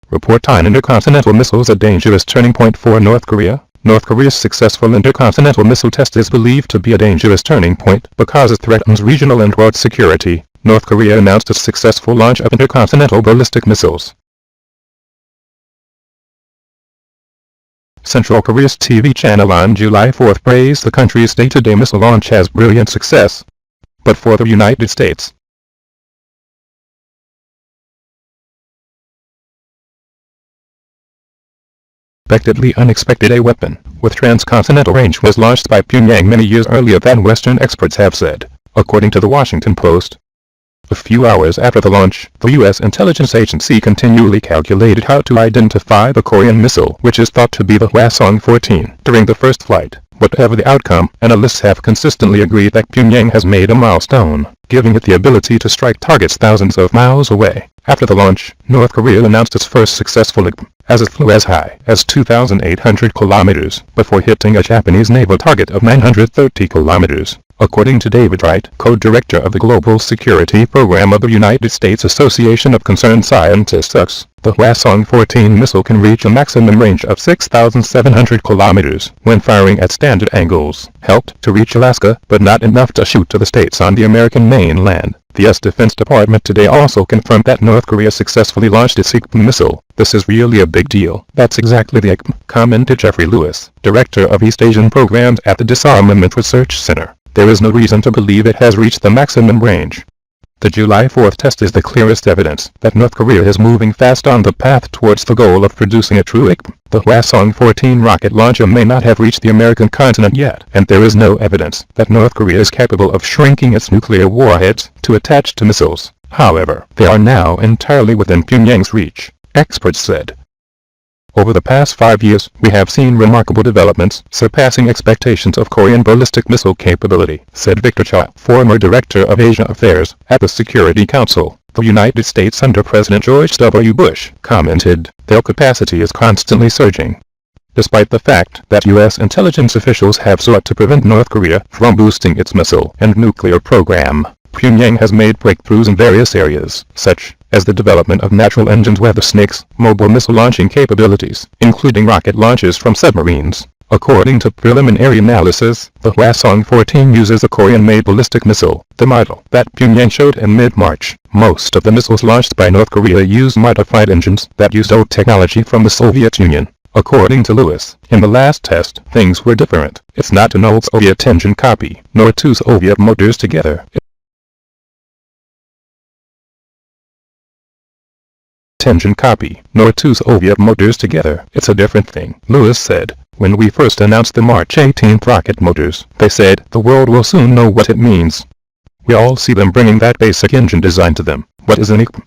report tying intercontinental missiles a dangerous turning point for North Korea. North Korea's successful intercontinental missile test is believed to be a dangerous turning point because it threatens regional and world security. North Korea announced its successful launch of intercontinental ballistic missiles. Central Korea's TV channel on July 4 praised the country's day-to-day missile launch as brilliant success. But for the United States, unexpected a weapon with transcontinental range was launched by Pyongyang many years earlier than Western experts have said, according to the Washington Post. A few hours after the launch, the U.S. intelligence agency continually calculated how to identify the Korean missile, which is thought to be the Hwasong-14, during the first flight. Whatever the outcome, analysts have consistently agreed that Pyongyang has made a milestone, giving it the ability to strike targets thousands of miles away. After the launch, North Korea announced its first successful ICBM, as it flew as high as 2,800 kilometers, before hitting a Japanese naval target of 930 kilometers. According to David Wright, co-director of the Global Security Program of the United States Association of Concerned Scientists, the Hwasong-14 missile can reach a maximum range of 6,700 kilometers when firing at standard angles, helped to reach Alaska, but not enough to shoot to the states on the American mainland. The U.S. Defense Department today also confirmed that North Korea successfully launched its ICBM missile. This is really a big deal. That's exactly the ICBM, commented Jeffrey Lewis, director of East Asian programs at the Disarmament Research Center. There is no reason to believe it has reached the maximum range. The July 4th test is the clearest evidence that North Korea is moving fast on the path towards the goal of producing a true ICBM. The Hwasong-14 rocket launcher may not have reached the American continent yet, and there is no evidence that North Korea is capable of shrinking its nuclear warheads to attach to missiles. However, they are now entirely within Pyongyang's reach, experts said. Over the past 5 years, we have seen remarkable developments, surpassing expectations of Korean ballistic missile capability, said Victor Cha, former director of Asia Affairs at the Security Council. The United States under President George W. Bush commented, their capacity is constantly surging. Despite the fact that U.S. intelligence officials have sought to prevent North Korea from boosting its missile and nuclear program, Pyongyang has made breakthroughs in various areas, such as the development of natural engines, weather snakes, mobile missile launching capabilities, including rocket launches from submarines. According to preliminary analysis, the Hwasong-14 uses a Korean-made ballistic missile, the model that Pyongyang showed in mid-March. Most of the missiles launched by North Korea use modified engines that used old technology from the Soviet Union. According to Lewis, in the last test, things were different. It's not an old Soviet engine copy, nor two Soviet motors together. Engine copy, nor two Soviet motors together. It's a different thing, Lewis said. When we first announced the March 18th rocket motors, they said, the world will soon know what it means. We all see them bringing that basic engine design to them. What is an ICBM?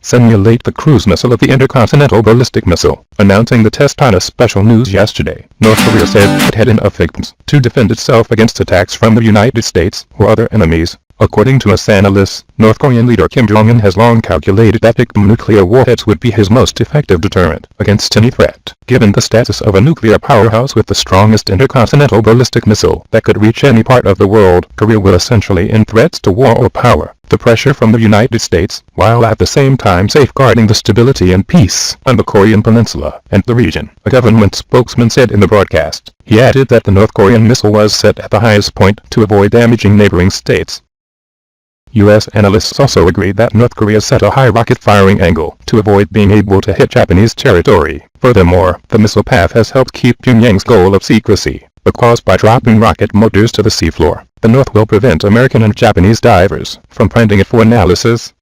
Simulate the cruise missile of the intercontinental ballistic missile. Announcing the test on a special news yesterday, North Korea said it had enough ICBMs to defend itself against attacks from the United States or other enemies. According to US analysts, North Korean leader Kim Jong-un has long calculated that ICBM nuclear warheads would be his most effective deterrent against any threat. Given the status of a nuclear powerhouse with the strongest intercontinental ballistic missile that could reach any part of the world, Korea will essentially end threats to war or power. The pressure from the United States, while at the same time safeguarding the stability and peace on the Korean peninsula and the region, a government spokesman said in the broadcast. He added that the North Korean missile was set at the highest point to avoid damaging neighboring states. U.S. analysts also agreed that North Korea set a high rocket firing angle to avoid being able to hit Japanese territory. Furthermore, the missile path has helped keep Pyongyang's goal of secrecy, because by dropping rocket motors to the seafloor, the North will prevent American and Japanese divers from finding it for analysis.